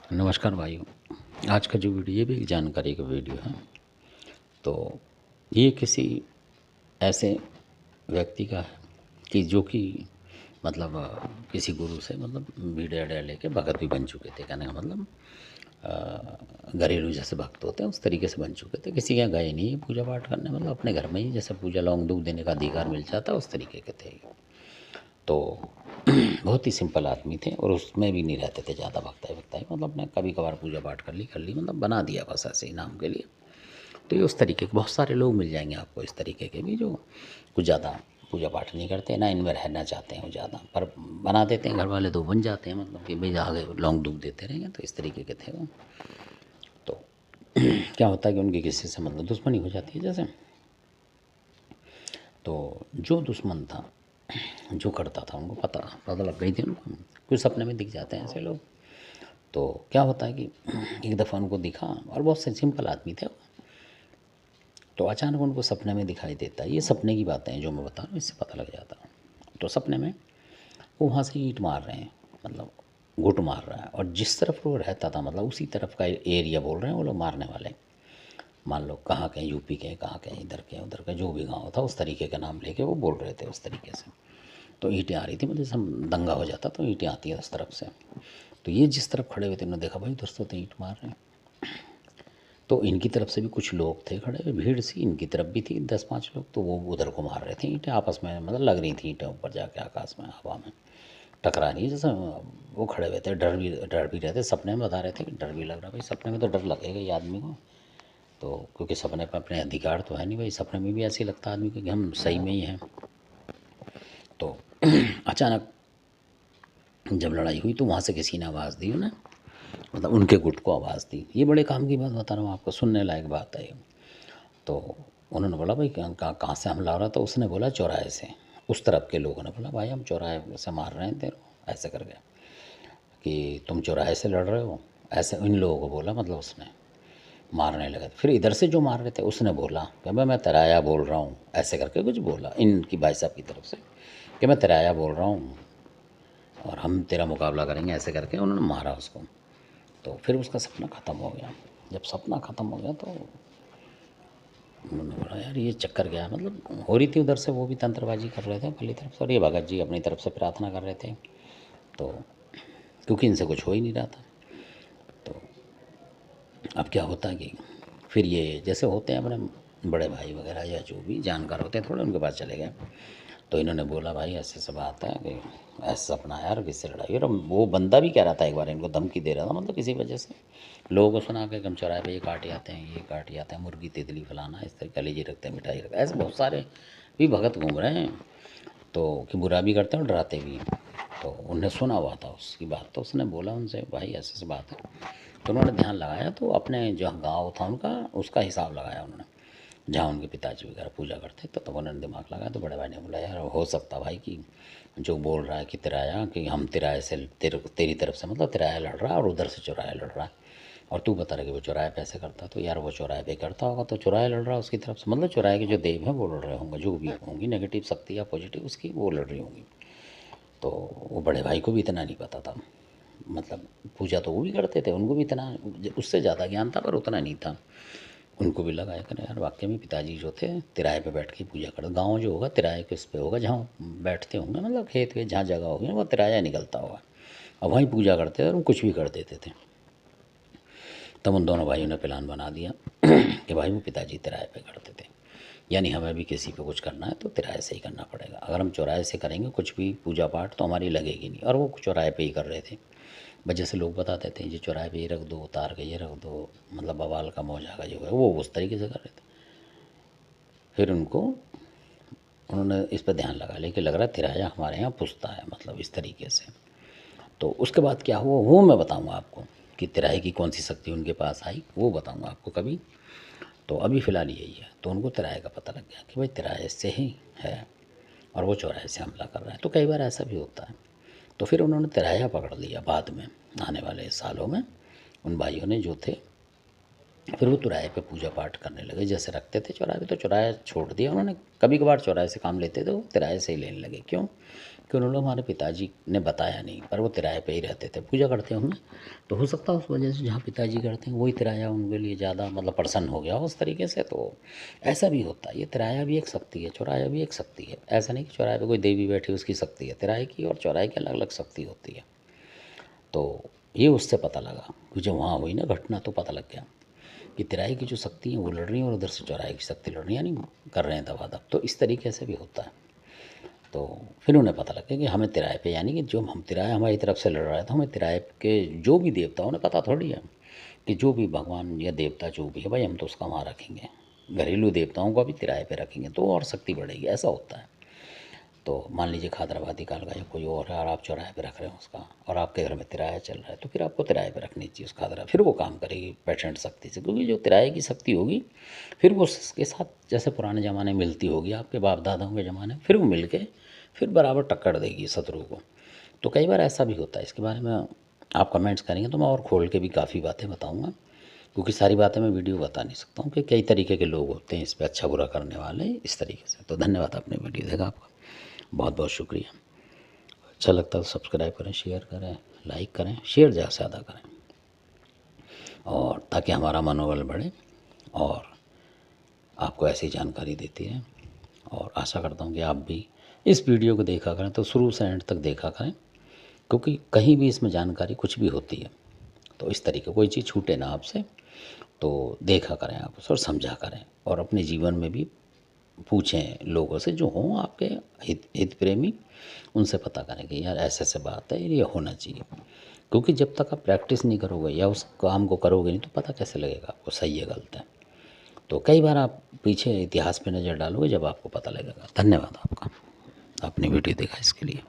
नमस्कार भाइयों। आज का जो वीडियो ये भी एक जानकारी का वीडियो है। तो ये किसी ऐसे व्यक्ति का है कि जो कि मतलब किसी गुरु से मतलब भिड़ा डा लेके भगत भी बन चुके थे। कहने का मतलब घरेलू जैसे भक्त होते हैं उस तरीके से बन चुके थे। किसी के यहाँ गए नहीं पूजा पाठ करने, मतलब अपने घर में ही जैसे पूजा लौंग दूध देने का अधिकार मिल जाता उस तरीके के थे। तो बहुत ही सिंपल आदमी थे और उसमें भी नहीं रहते थे ज़्यादा भक्ताई वक्ताई, मतलब अपने कभी कभार पूजा पाठ कर ली मतलब बना दिया बस ऐसे ही नाम के लिए। तो ये उस तरीके के बहुत सारे लोग मिल जाएंगे आपको इस तरीके के भी, जो कुछ ज़्यादा पूजा पाठ नहीं करते ना इनमें रहना चाहते हैं वो ज़्यादा, पर बना देते हैं घर वाले तो बन जाते हैं, मतलब कि भाई आगे लौंग दूध देते रहेंगे। तो इस तरीके के थे वो। तो क्या होता है कि उनकी किसी से मतलब दुश्मनी हो जाती है जैसे। तो जो दुश्मन था जो करता था उनको पता लग गई थी उनको, कुछ सपने में दिख जाते हैं ऐसे लोग। तो क्या होता है कि एक दफ़ा उनको दिखा और बहुत से सिंपल आदमी थे वो। तो अचानक उनको सपने में दिखाई देता है, ये सपने की बातें हैं जो मैं बता रहा हूँ, इससे पता लग जाता है। तो सपने में वो वहाँ से ईंट मार रहे हैं, मतलब घुट मार रहा है, और जिस तरफ वो रहता था मतलब उसी तरफ का एरिया बोल रहे हैं वो लोग मारने वाले। मान लो कहाँ के यूपी के, कहाँ के इधर के उधर के, जो भी गांव था उस तरीके का नाम लेके वो बोल रहे थे उस तरीके से। तो ईंटें आ रही थी, मतलब जैसे दंगा हो जाता तो ईंटें आती है उस तरफ से। तो ये जिस तरफ खड़े हुए थे उन्होंने देखा भाई उधर से तो ईंट मार रहे हैं। तो इनकी तरफ से भी कुछ लोग थे खड़े हुए, भीड़ सी इनकी तरफ भी थी 10-5 लोग, तो वो उधर को मार रहे थे ईंटें आपस में, मतलब लग रही थी ईंटें ऊपर जाके आकाश में हवा में टकरा रही है जैसे। वो खड़े हुए थे, डर भी रहे थे, सपने में बता रहे थे कि डर भी लग रहा है। भाई सपने में तो डर लगेगा ही आदमी को, तो क्योंकि सपने पर अपने अधिकार तो है नहीं भाई, सपने में भी ऐसे ही लगता है आदमी को कि हम सही में ही हैं। तो अचानक जब लड़ाई हुई तो वहाँ से किसी ने आवाज़ दी उन्हें, मतलब उनके गुट को आवाज़ दी। ये बड़े काम की बात बता रहा हूँ आपको, सुनने लायक बात है ये। तो उन्होंने बोला भाई कहाँ से हमला हो रहा, तो उसने बोला चौराहे से। उस तरफ के लोगों ने बोला भाई हम चौराहे से मार रहे हैं तेरे को, ऐसे कर गया कि तुम चौराहे से लड़ रहे हो, ऐसे इन लोगों को बोला, मतलब उसने मारने लगा। फिर इधर से जो मार रहे थे उसने बोला कि भाई मैं तिराया बोल रहा हूँ, ऐसे करके कुछ बोला इनकी भाई साहब की तरफ से कि मैं तिराया बोल रहा हूँ और हम तेरा मुकाबला करेंगे, ऐसे करके उन्होंने मारा उसको। तो फिर उसका सपना ख़त्म हो गया। जब सपना ख़त्म हो गया तो उन्होंने बोला यार ये चक्कर क्या है, मतलब हो रही थी उधर से वो भी तंत्रबाजी कर रहे थे पहली तरफ से, और ये भगत जी अपनी तरफ से प्रार्थना कर रहे थे। तो क्योंकि इनसे कुछ हो ही नहीं रहा था। तो अब क्या होता है कि फिर ये जैसे होते हैं अपने बड़े भाई वगैरह या जो भी जानकार होते हैं थोड़े, उनके पास चले गए। तो इन्होंने बोला भाई ऐसे सब आता है कि ऐसा सपना है यार किससे लड़ाई, और वो बंदा भी कह रहा था एक बार इनको धमकी दे रहा था, मतलब किसी वजह से लोगों को सुना के हम चौराहे पे ये काट आते हैं, ये काट आते हैं, मुर्गी तितली फलाना इस तरह कलेजी रखते हैं, मिठाई रखते हैं, ऐसे बहुत सारे भी भगत घूम रहे हैं। तो कि बुरा भी करते हैं और डराते भी हैं। तो उन्हें सुना हुआ था उसकी बात, तो उसने बोला उनसे भाई ऐसे ऐसे बात है। तो उन्होंने ध्यान लगाया, तो अपने जो गाँव था उनका उसका हिसाब लगाया उन्होंने, जहाँ उनके पिताजी वगैरह पूजा करते, तो तब उन्होंने दिमाग लगाया। तो बड़े भाई ने बोला यार हो सकता भाई कि जो बोल रहा है कि तिराया, कि हम तिराए से तेरी तरफ से मतलब तिराया लड़ रहा है और उधर से चौराया लड़ रहा है, और तू बता रहा कि वो चौराहे पे ऐसे करता, तो यार वो चौराहे पे करता होगा तो चौराहे लड़ रहा है उसकी तरफ से, मतलब चौराहे के जो देव हैं वो लड़ रहे होंगे, जो भी होंगी नेगेटिव शक्ति या पॉजिटिव उसकी वो लड़ रही होंगी। तो वो बड़े भाई को भी इतना नहीं पता था, मतलब पूजा तो वो भी करते थे, उनको भी इतना उससे ज़्यादा ज्ञान था पर उतना नहीं था। उनको भी लगा कि यार वाकई में पिताजी जो थे तिराए पे बैठ के पूजा करते, गांव जो होगा तिराए के उस पे होगा जहाँ बैठते होंगे, मतलब खेत के जहाँ जगह होगी वो तिराया निकलता होगा, और वहीं पूजा करते थे और वो कुछ भी कर देते थे। तब उन दोनों भाइयों ने प्लान बना दिया कि भाई वो पिताजी तिराए पे करते थे, यानी हमें भी किसी पे कुछ करना है तो तिराए से ही करना पड़ेगा। अगर हम चौराहे से करेंगे कुछ भी पूजा पाठ तो हमारी लगेगी नहीं, और वो चौराहे पे ही कर रहे थे। वजह से लोग बताते थे ये चौराहे पे ये रख दो, उतार के ये रख दो, मतलब बवाल का मौजा का जो है वो उस तरीके से कर रहे थे। फिर उन्होंने इस पर ध्यान लगा, लेकिन लग रहा है तिराया हमारे यहाँ पुछता है, मतलब इस तरीके से। तो उसके बाद क्या हुआ वो मैं बताऊँगा आपको, कि तिराहे की कौन सी शक्ति उनके पास आई वो बताऊँगा आपको कभी। तो अभी फ़िलहाल यही है। तो उनको तिराए का पता लग गया कि भाई तिराए से ही है और वो चौराहे से हमला कर रहा है। तो कई बार ऐसा भी होता है। तो फिर उन्होंने तिराया पकड़ लिया बाद में, आने वाले सालों में उन भाइयों ने जो थे, फिर वो चौराहे पे पूजा पाठ करने लगे, जैसे रखते थे चौराहे पे, तो चौराहे छोड़ दिया उन्होंने। कभी कभार चौराहे से काम लेते थे वो तिराहे से ही लेने लगे। क्यों? कि उन्होंने हमारे पिताजी ने बताया नहीं, पर वो तिराए पे ही रहते थे, पूजा करते होंगे। तो हो सकता है उस वजह से जहाँ पिताजी करते हैं वही तिराया उनके लिए ज़्यादा मतलब प्रसन्न हो गया हो उस तरीके से। तो ऐसा भी होता है, ये तिराया भी एक शक्ति है, चौराया भी एक शक्ति है। ऐसा नहीं कि चौराहे पे कोई देवी बैठी उसकी शक्ति है, तिराए की और चौराहे की अलग अलग शक्ति होती है। तो ये उससे पता लगा कि जब वहाँ हुई ना घटना तो पता लग गया कि तिराई की जो शक्ति है वो लड़ रही है और उधर से चौराहे की शक्ति लड़ रही है, यानी कर रहे हैं दबादब। तो इस तरीके से भी होता है। तो फिर उन्हें पता लग गया कि हमें तिराए पे, यानी कि जो हम तिराया हमारी तरफ से लड़ रहा है, तो हमें तिराए के जो भी देवता, उन्हें पता थोड़ी है कि जो भी भगवान या देवता जो भी है भाई हम तो उसका वहाँ रखेंगे, घरेलू देवताओं को भी तिराए पे रखेंगे तो और शक्ति बढ़ेगी, ऐसा होता है। तो मान लीजिए खादराबादी काल का या कोई और है और आप चौराहे पे रख रहे हो उसका, और आपके घर में तिराया चल रहा है, तो फिर आपको तिराए पे रखनी चाहिए उस खादरा, फिर वो काम करेगी पेटेंट शक्ति से, क्योंकि जो तिराए की शक्ति होगी फिर वो उसके साथ जैसे पुराने ज़माने में मिलती होगी आपके बाप दादाओं के ज़माने में, फिर वो मिल के फिर बराबर टक्कर देगी शत्रु को। तो कई बार ऐसा भी होता है, इसके बारे में आप कमेंट्स करेंगे तो मैं और खोल के भी काफ़ी बातें बताऊँगा, क्योंकि सारी बातें मैं वीडियो बता नहीं सकता हूँ कि कई तरीके के लोग होते हैं इस पर अच्छा बुरा करने वाले इस तरीके से। तो धन्यवाद आपने वीडियो देखा, आपका बहुत बहुत शुक्रिया। अच्छा लगता है तो सब्सक्राइब करें, शेयर करें, लाइक करें, शेयर ज़्यादा से ज़्यादा करें, और ताकि हमारा मनोबल बढ़े और आपको ऐसी जानकारी देती है। और आशा करता हूँ कि आप भी इस वीडियो को देखा करें, तो शुरू से एंड तक देखा करें, क्योंकि कहीं भी इसमें जानकारी कुछ भी होती है तो इस तरीके कोई चीज़ छूटे ना आपसे, तो देखा करें आप उसे और समझा करें, और अपने जीवन में भी पूछें लोगों से जो हों आपके हित प्रेमी, उनसे पता करें कि यार ऐसे ऐसे बात है, ये होना चाहिए। क्योंकि जब तक आप प्रैक्टिस नहीं करोगे या उस काम को करोगे नहीं तो पता कैसे लगेगा वो सही है गलत है। तो कई बार आप पीछे इतिहास पे नज़र डालोगे जब आपको पता लगेगा। धन्यवाद आपका, आपने वीडियो देखा इसके लिए।